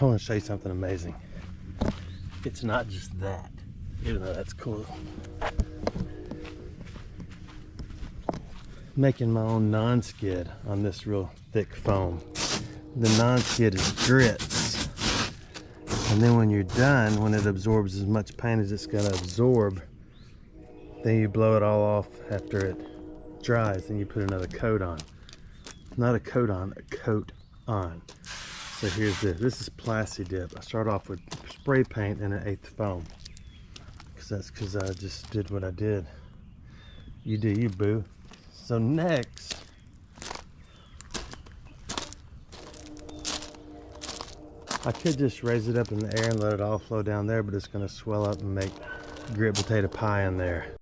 I want to show you something amazing. It's not just that, even though that's cool. Making my own non-skid on this real thick foam. The non-skid is grits. And then when you're done, when it absorbs as much paint as it's gonna absorb, then you blow it all off after it dries and you put another coat on. Not a coat on, a coat on. So here's this. This is Plasti Dip. I start off with spray paint and an 1/8 foam. That's because I just did what I did. You do you, boo. So next, I could just raise it up in the air and let it all flow down there, but it's going to swell up and make grit potato pie in there.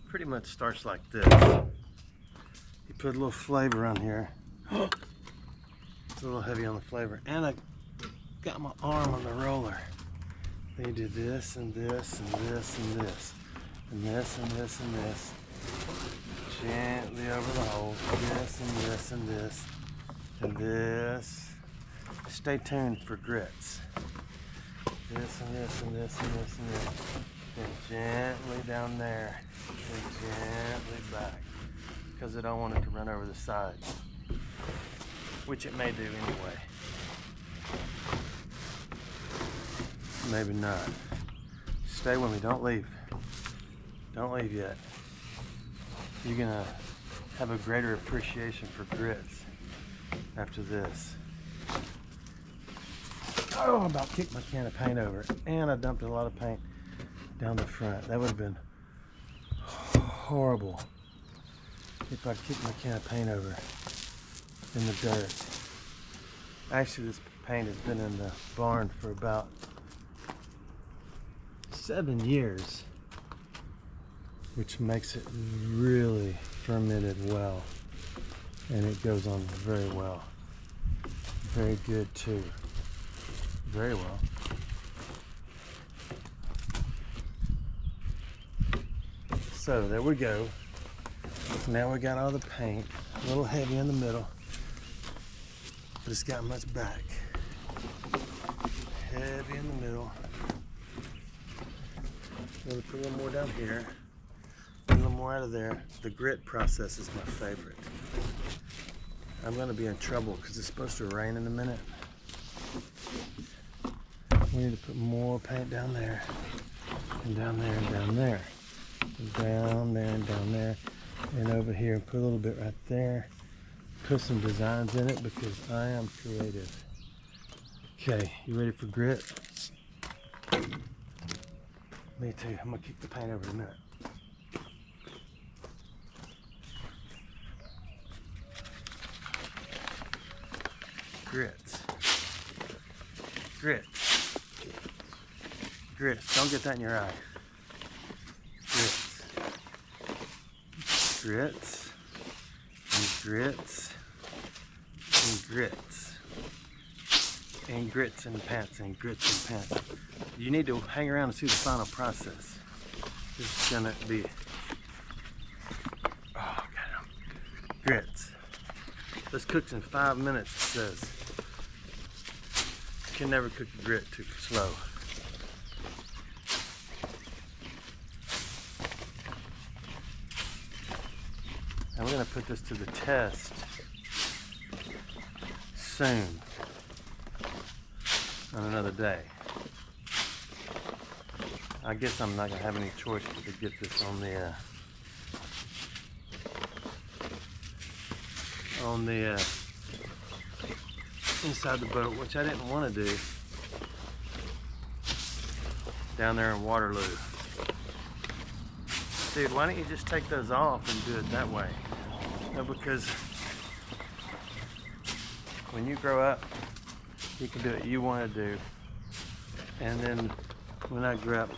Pretty much starts like this. You put a little flavor on here. It's a little heavy on the flavor, and I got my arm on the roller. Then you do this and this and this and this and this and this and this. Gently over the hole. This and this and this and this. Stay tuned for grits. This and this and this and this and this. Then gently down there. Then gently back. Because I don't want it to run over the sides. Which it may do anyway. Maybe not. Stay with me, don't leave. Don't leave yet. You're gonna have a greater appreciation for grits after this. Oh, I about kicked my can of paint over. And I dumped a lot of paint down the front. That would have been horrible if I kicked my can of paint over in the dirt. Actually, this paint has been in the barn for about 7 years, which makes it really fermented well, and it goes on very well. Very good too. Very well. So there we go. Now we got all the paint, a little heavy in the middle, but it's got much back. Heavy in the middle. I'm gonna put a little more down here, a little more out of there. The grit process is my favorite. I'm gonna be in trouble because it's supposed to rain in a minute. We need to put more paint down there, and down there, and down there, and down there, and down there, and over here, and put a little bit right there. Put some designs in it because I am creative. Okay, you ready for grit? Me too. I'm gonna kick the paint over in a minute. Grits. Grits. Grits. Don't get that in your eye. Grits. Grits. And grits. And grits. And grits and pants and grits and pants. You need to hang around and see the final process. This is gonna be, oh god, grits. This cooks in 5 minutes, it says. You can never cook a grit too slow. And we're gonna put this to the test soon, on another day. I guess I'm not gonna have any choice but to get this on the inside the boat, which I didn't want to do down there in Waterloo. Dude, why don't you just take those off and do it that way? No, because when you grow up, you can do what you want to do, and then when I grow up,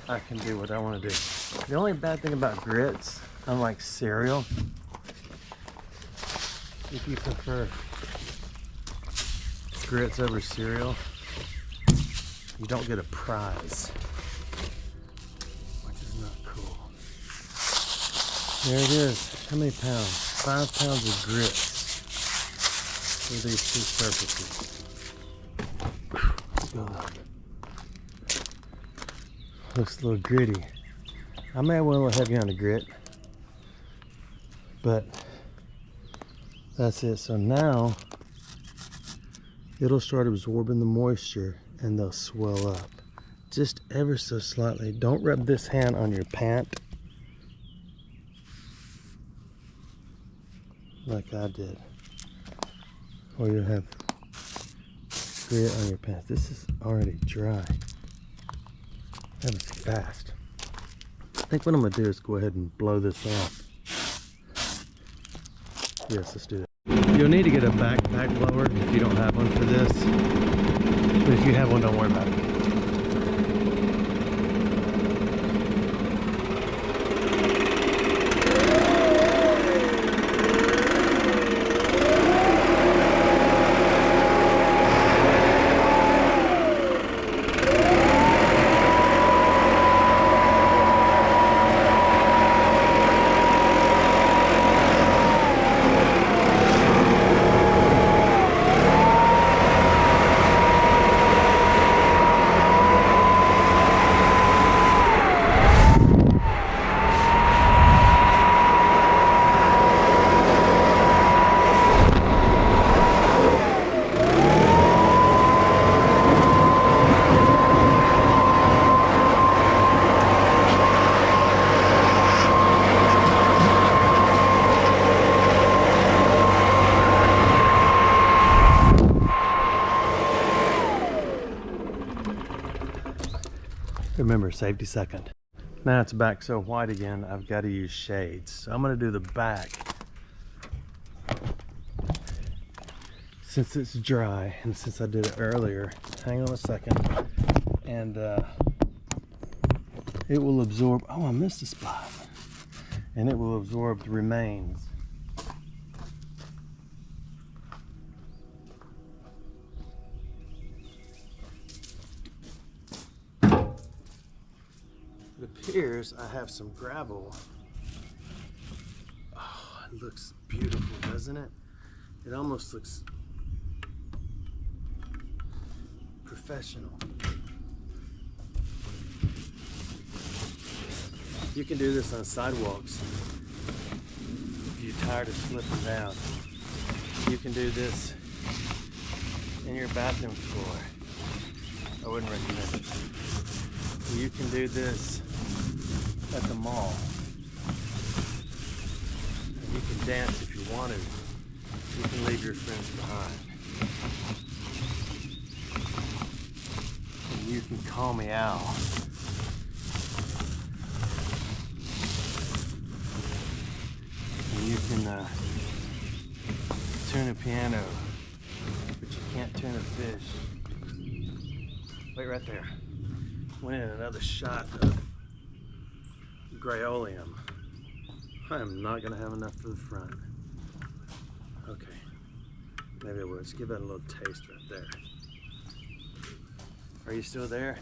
I can do what I want to do. The only bad thing about grits, unlike cereal, if you prefer grits over cereal, you don't get a prize, which is not cool. There it is. How many pounds? 5 pounds of grits for these two surfaces. Let's go look. Looks a little gritty. I may have went a little heavy on the grit, but that's it. So now it'll start absorbing the moisture and they'll swell up just ever so slightly. Don't rub this hand on your pant like I did, or you'll have grit on your pants. This is already dry. That was fast. I think what I'm gonna do is go ahead and blow this off. Yes, let's do that. You'll need to get a backpack blower if you don't have one for this. But if you have one, don't worry about it. Remember, safety second. Now it's back so white again, I've got to use shades. So I'm going to do the back. Since it's dry and since I did it earlier, hang on a second. And it will absorb, oh, I missed a spot. And it will absorb the remains. It appears I have some gravel. Oh, it looks beautiful, doesn't it? It almost looks professional. You can do this on sidewalks if you're tired of slipping down. You can do this in your bathroom floor. I wouldn't recommend it. You can do this at the mall. And you can dance if you want to. You can leave your friends behind. And you can call me out. And you can tune a piano, but you can't tune a fish. Wait right there. Went in another shot of Grayoleum. I am not gonna have enough for the front. Okay, maybe I will. Let's give that a little taste right there. Are you still there?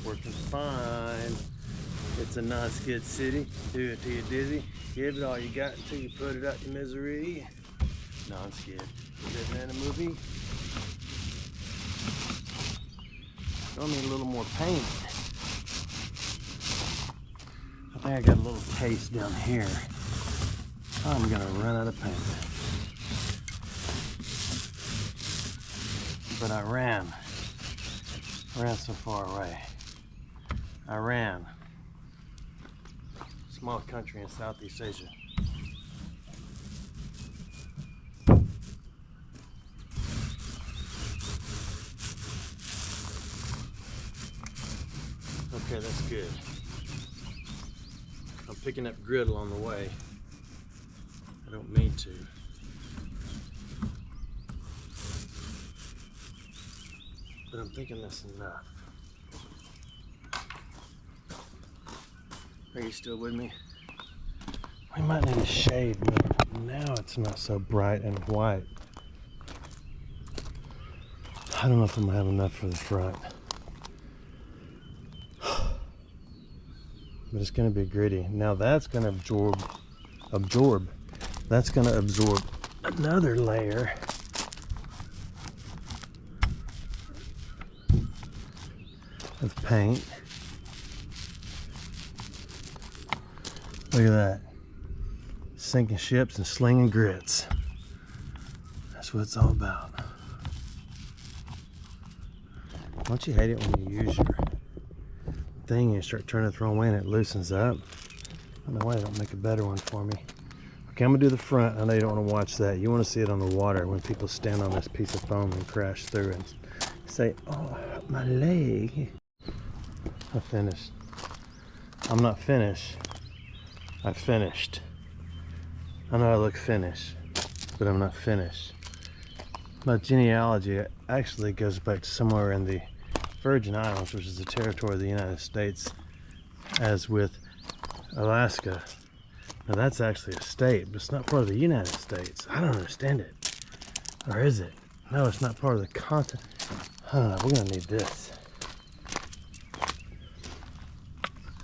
Working fine. It's a non-skid city. Do it till you're dizzy. Give it all you got until you put it out your misery. Non-skid. Living in a movie. I'll need a little more paint. I think I got a little taste down here. I'm gonna run out of paint. But I ran so far away. I ran. Small country in Southeast Asia. Okay, that's good. I'm picking up grit along the way. I don't mean to. But I'm thinking that's enough. Are you still with me? We might need a shade. now it's not so bright and white. I don't know if I'm gonna have enough for the front. But it's gonna be gritty. Now that's gonna absorb. That's gonna absorb another layer of paint. Look at that. Sinking ships and slinging grits. That's what it's all about. Don't you hate it when you use your thing and you start turning it the wrong way and it loosens up? I don't know why they don't make a better one for me. Okay, I'm gonna do the front. I know you don't want to watch that. You want to see it on the water when people stand on this piece of foam and crash through and say, "Oh, my leg." I finished. I'm not finished. I finished. I know I look finished, but I'm not finished. My genealogy actually goes back to somewhere in the Virgin Islands, which is a territory of the United States, as with Alaska. Now that's actually a state, but it's not part of the United States. I don't understand it. Or is it? No, it's not part of the continent. I don't know, we're gonna need this.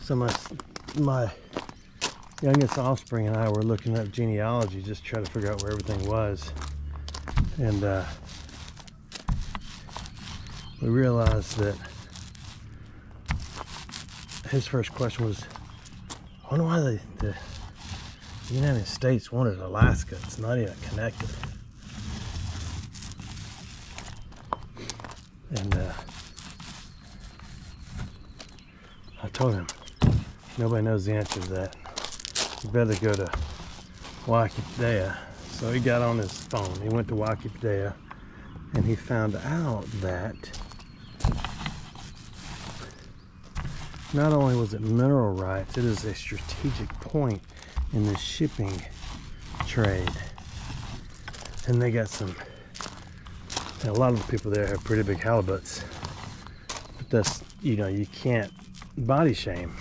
So my youngest offspring and I were looking up genealogy just to try to figure out where everything was. And we realized that his first question was, I wonder why the United States wanted Alaska. It's not even connected. And I told him, nobody knows the answer to that. You better go to Wikipedia. So he got on his phone. He went to Wikipedia and he found out that not only was it mineral rights, it is a strategic point in the shipping trade. And they got some, a lot of the people there have pretty big halibuts. But that's, you know, you can't body shame.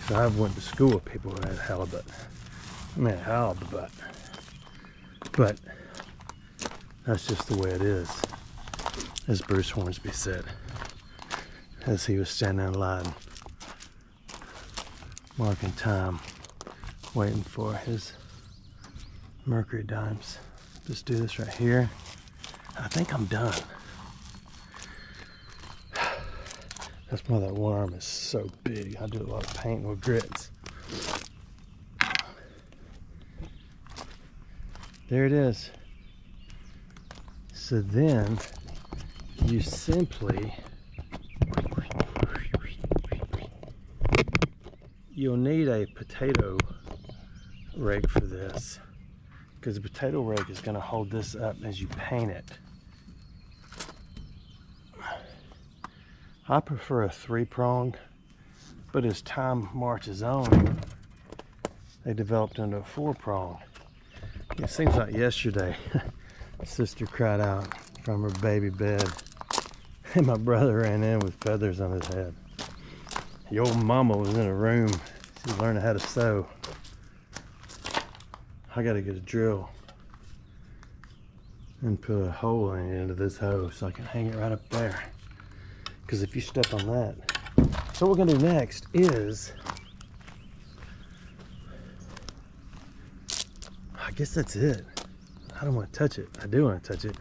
So I went to school with people who had halibut. I mean, halibut. But that's just the way it is, as Bruce Hornsby said, as he was standing in line, marking time, waiting for his mercury dimes. Just do this right here. I think I'm done. That's why that one arm is so big. I do a lot of painting with grits. There it is. So then you simply, you'll need a potato rake for this, because the potato rake is going to hold this up as you paint it. I prefer a 3-prong, but as time marches on, they developed into a 4-prong. It seems like yesterday, sister cried out from her baby bed, and my brother ran in with feathers on his head. The old mama was in a room. She's learning how to sew. I gotta get a drill and put a hole in the end of this hoe so I can hang it right up there. Because if you step on that, so what we're gonna do next is, I guess that's it. I don't want to touch it. I do want to touch it.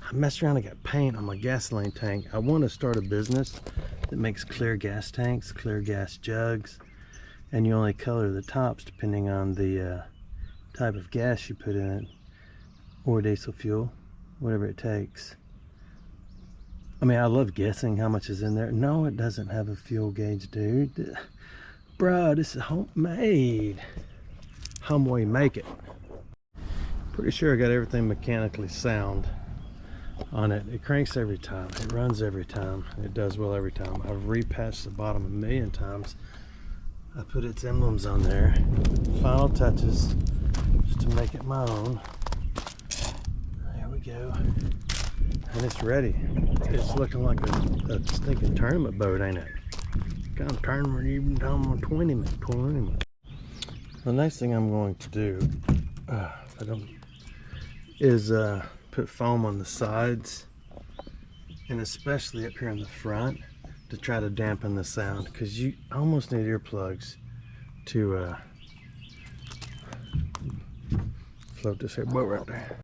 I messed around and got paint on my gasoline tank. I want to start a business that makes clear gas tanks, clear gas jugs, and you only color the tops depending on the type of gas you put in it, or diesel fuel, whatever it takes. I mean, I love guessing how much is in there. No, it doesn't have a fuel gauge, dude. Bro, this is homemade. Homeboy make it. Pretty sure I got everything mechanically sound on it. It cranks every time. It runs every time. It does well every time. I've repatched the bottom 1,000,000 times. I put its emblems on there. Final touches just to make it my own. There we go. And it's ready. It's looking like a stinking tournament boat, ain't it? Kind of tournament, even time on 20 minutes. The next thing I'm going to do if I don't, is put foam on the sides, and especially up here in the front, to try to dampen the sound, because you almost need earplugs to float this here boat right there.